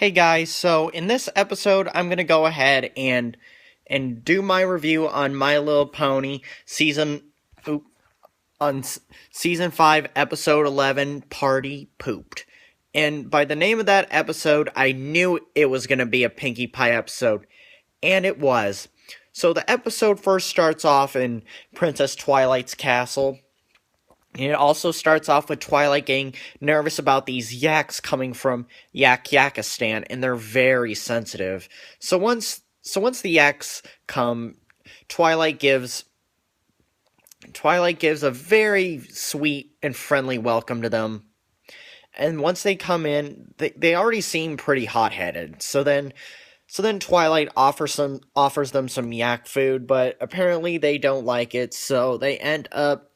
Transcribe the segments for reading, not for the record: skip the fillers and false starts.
Hey guys, so in this episode I'm going to go ahead and do my review on My Little Pony oop, season 5 episode 11 Party Pooped. And by the name of that episode, I knew it was going to be a Pinkie Pie episode, and it was. So the episode first starts off in Princess Twilight's castle. And it also starts off with Twilight getting nervous about these yaks coming from Yakistan, and they're very sensitive. So once the yaks come, Twilight gives Twilight gives a very sweet and friendly welcome to them. And once they come in, they already seem pretty hot-headed. So then Twilight offers them some yak food, but apparently they don't like it, so they end up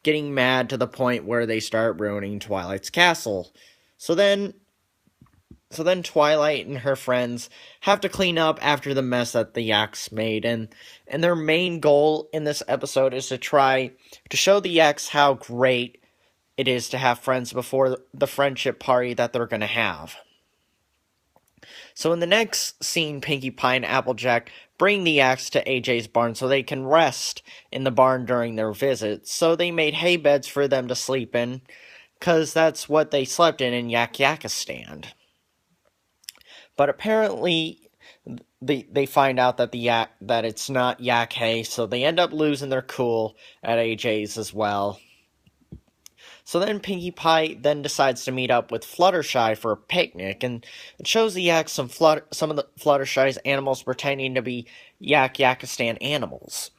getting mad to the point where they start ruining Twilight's castle. So then Twilight and her friends have to clean up after the mess that the Yaks made, and their main goal in this episode is to try to show the Yaks how great it is to have friends before the friendship party that they're going to have. So in the next scene, Pinkie Pie and Applejack bring the Yaks to AJ's barn so they can rest in the barn during their visit. So they made hay beds for them to sleep in, because that's what they slept in Yakistan. But apparently, they find out that that it's not yak hay, so they end up losing their cool at AJ's as well. So then Pinkie Pie then decides to meet up with Fluttershy for a picnic, and it shows the yaks some of the Fluttershy's animals pretending to be Yakistan animals.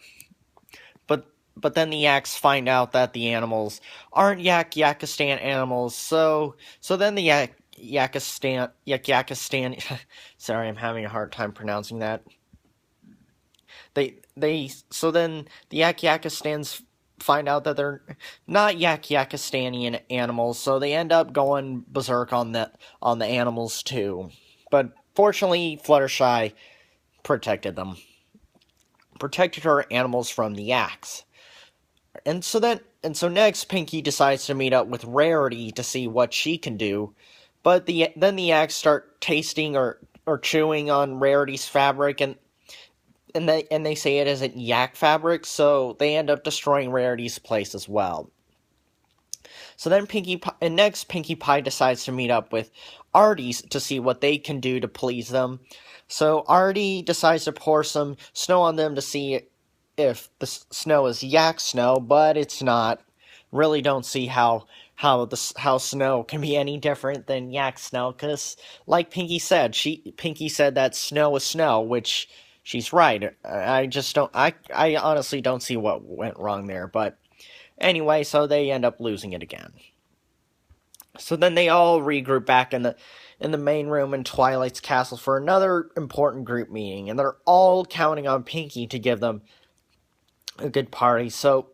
But then the yaks find out that the animals aren't Yakistan animals, so then the Yakistan sorry, I'm having a hard time pronouncing that. So then the Yakistans find out that they're not Yakistanian animals, so they end up going berserk on the animals too. But fortunately, Fluttershy protected her animals from the yaks. And so next, Pinkie decides to meet up with Rarity to see what she can do. But then the yaks start tasting or chewing on Rarity's fabric, and they say it isn't yak fabric, so they end up destroying Rarity's place as well. So then Pinkie Pie decides to meet up with Artie to see what they can do to please them. So Artie decides to pour some snow on them to see if the snow is yak snow, but it's not. Really don't see how snow can be any different than yak snow, because like Pinkie said that snow is snow, which she's right. I honestly don't see what went wrong there, but anyway, so they end up losing it again. So then they all regroup back in the main room in Twilight's castle for another important group meeting, and they're all counting on Pinkie to give them a good party. So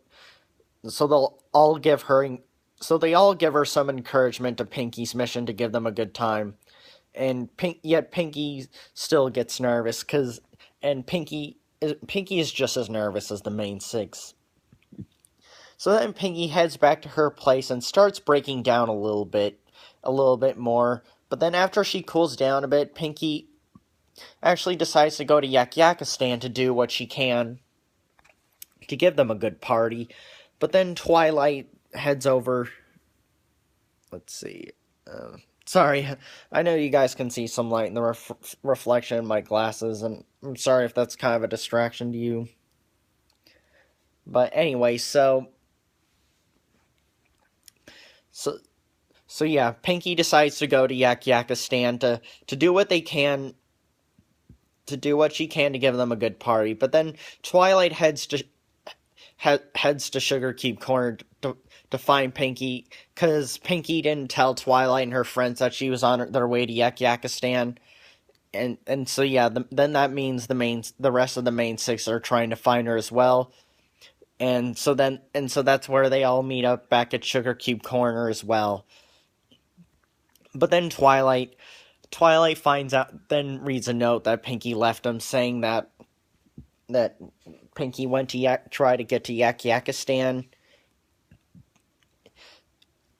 they'll all give her some encouragement to Pinkie's mission to give them a good time. And yet Pinkie still gets nervous, and Pinkie is just as nervous as the main six. So then Pinkie heads back to her place and starts breaking down a little bit more. But then after she cools down a bit, Pinkie actually decides to go to Yakistan to do what she can to give them a good party. But then Twilight heads over. Let's see. Sorry, I know you guys can see some light in the reflection in my glasses, and I'm sorry if that's kind of a distraction to you. But anyway, so yeah, Pinkie decides to go to Yakistan to do what they can, to do what she can to give them a good party. But then Twilight heads to Sugarcube Corner to find Pinkie, because Pinkie didn't tell Twilight and her friends that she was on their way to Yakistan. And so yeah, then that means the rest of the main six are trying to find her as well. And so that's where they all meet up back at Sugarcube Corner as well. But then Twilight finds out, then reads a note that Pinkie left them saying that Pinkie went to try to get to Yakistan.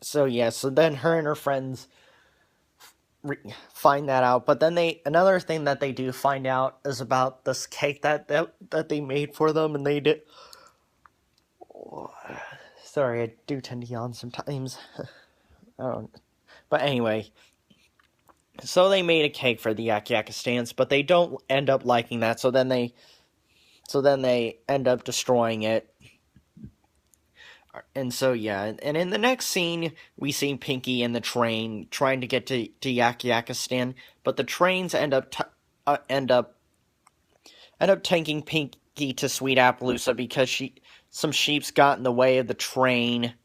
So yeah, so then her and her friends find that out. But then another thing that they do find out is about this cake that they made for them, and they did. Sorry, I do tend to yawn sometimes. I don't. But anyway, so they made a cake for the Yak Yakistans, but they don't end up liking that. So then they end up destroying it. And so yeah, and in the next scene, we see Pinky in the train trying to get to Yak Yakistan, but the trains end up taking Pinky to Sweet Appaloosa because some sheeps got in the way of the train,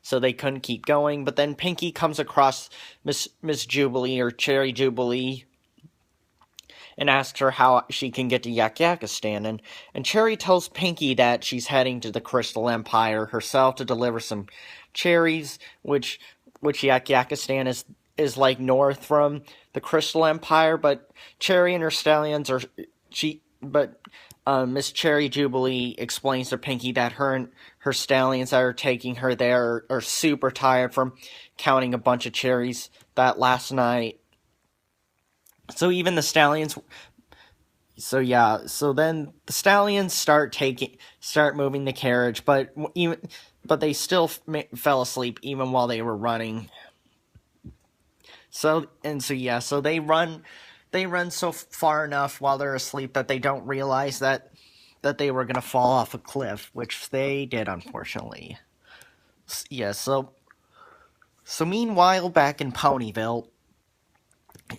so they couldn't keep going. But then Pinky comes across Miss Jubilee, or Cherry Jubilee, and asks her how she can get to Yak Yakistan. And Cherry tells Pinky that she's heading to the Crystal Empire herself to deliver some cherries, which Yak Yakistan is like north from the Crystal Empire, but Cherry and her stallions Miss Cherry Jubilee explains to Pinky that her stallions that are taking her there are super tired from counting a bunch of cherries that last night. So even the stallions. So yeah. So then the stallions start moving the carriage, but they still fell asleep even while they were running. So they run so far enough while they're asleep that they don't realize that they were gonna fall off a cliff, which they did, unfortunately. Yeah. So meanwhile, back in Ponyville,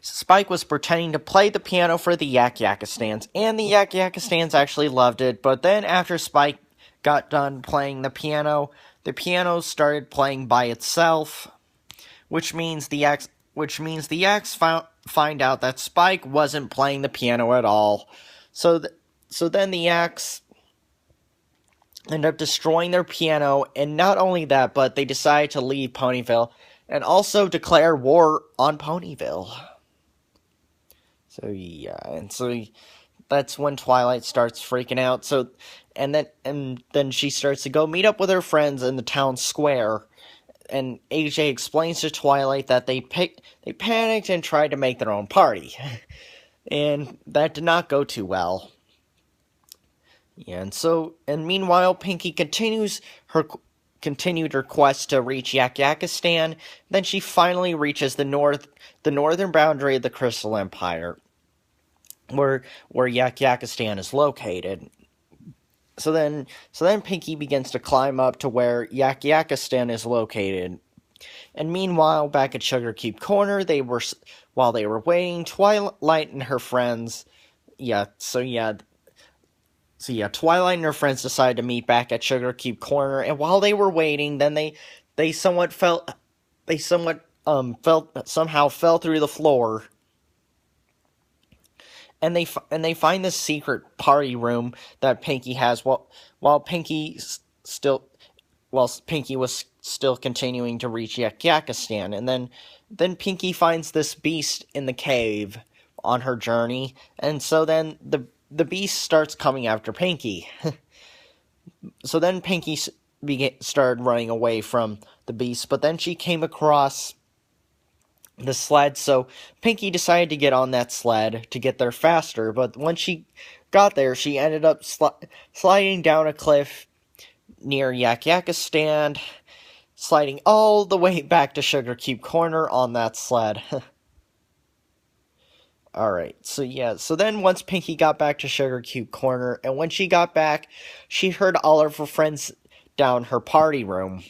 Spike was pretending to play the piano for the Yak Yakistans, and the Yak Yakistans actually loved it. But then after Spike got done playing the piano started playing by itself, which means the Yaks find out that Spike wasn't playing the piano at all. So then the Yaks end up destroying their piano, and not only that, but they decide to leave Ponyville and also declare war on Ponyville. So yeah, and so that's when Twilight starts freaking out. So and then she starts to go meet up with her friends in the town square. And AJ explains to Twilight that they panicked and tried to make their own party. And that did not go too well. Yeah, and meanwhile, Pinky continued her quest to reach Yak Yakistan. Then she finally reaches the northern boundary of the Crystal Empire, where Yak Yakistan is located. So then Pinky begins to climb up to where Yak Yakistan is located. And meanwhile, back at Sugar Cube Corner, while they were waiting, Twilight and her friends, Twilight and her friends decided to meet back at Sugar Cube Corner. And while they were waiting, then they somehow fell through the floor. And they find this secret party room that Pinky has while Pinky was still continuing to reach Yak Yakistan. And then Pinky finds this beast in the cave on her journey, and so then the beast starts coming after Pinky. So then Pinky started running away from the beast, but then she came across the sled, so Pinky decided to get on that sled to get there faster. But when she got there, she ended up sliding down a cliff near Yak Yakistan, sliding all the way back to Sugar Cube Corner on that sled. Alright, so then once Pinky got back to Sugar Cube Corner, and when she got back, she heard all of her friends down her party room.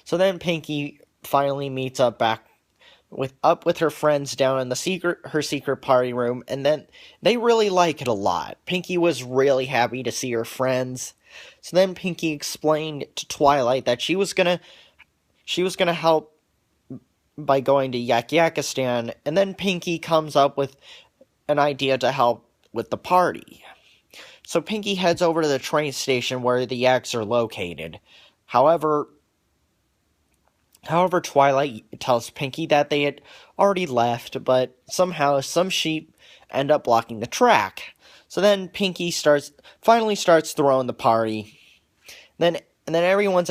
So then Pinky finally meets up with her friends down in her secret party room, and then they really like it a lot. Pinky was really happy to see her friends. So then Pinky explained to Twilight that she was gonna help by going to Yak Yakistan, and then Pinky comes up with an idea to help with the party. So Pinky heads over to the train station where the Yaks are located. However, Twilight tells Pinky that they had already left, but somehow some sheep end up blocking the track. So then Pinky finally starts throwing the party. Then everyone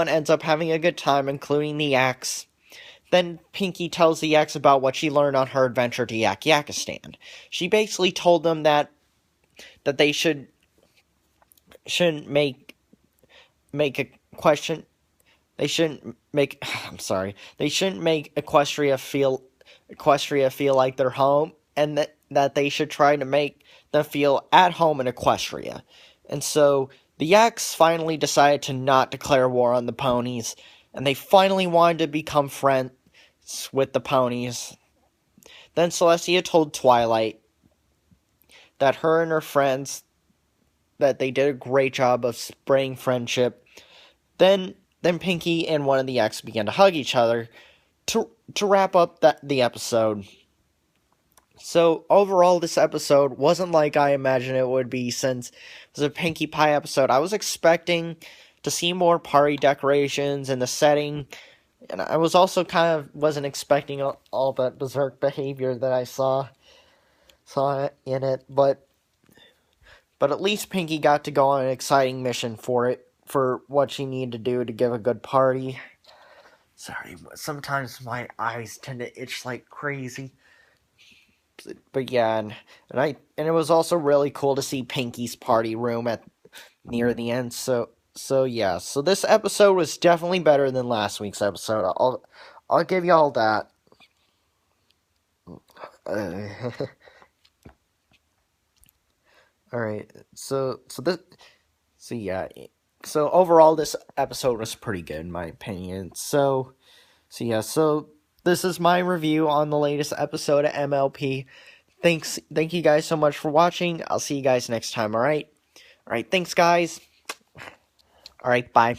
ends up having a good time, including the Yaks. then Pinky tells the X about what she learned on her adventure to Yak-Yakistan. She basically told them that they shouldn't make a question. They shouldn't make. I'm sorry. They shouldn't make Equestria feel like their home, and that they should try to make them feel at home in Equestria. And so the Yaks finally decided to not declare war on the ponies, and they finally wanted to become friends with the ponies. Then Celestia told Twilight that her and her friends, that they did a great job of spreading friendship. Then Pinky and one of the X began to hug each other to wrap up the episode. So overall, this episode wasn't like I imagined it would be, since it was a Pinkie Pie episode. I was expecting to see more party decorations and the setting, and I was also wasn't expecting all that berserk behavior that I saw in it, but at least Pinky got to go on an exciting mission for what she needed to do to give a good party. Sorry, sometimes my eyes tend to itch like crazy. But yeah, and it was also really cool to see Pinky's party room near the end. So yeah, so this episode was definitely better than last week's episode. I'll give you all that. All right, so yeah, so overall this episode was pretty good in my opinion. So yeah, so this is my review on the latest episode of MLP. Thank you guys so much for watching. I'll see you guys next time. All right, thanks guys. All right, bye.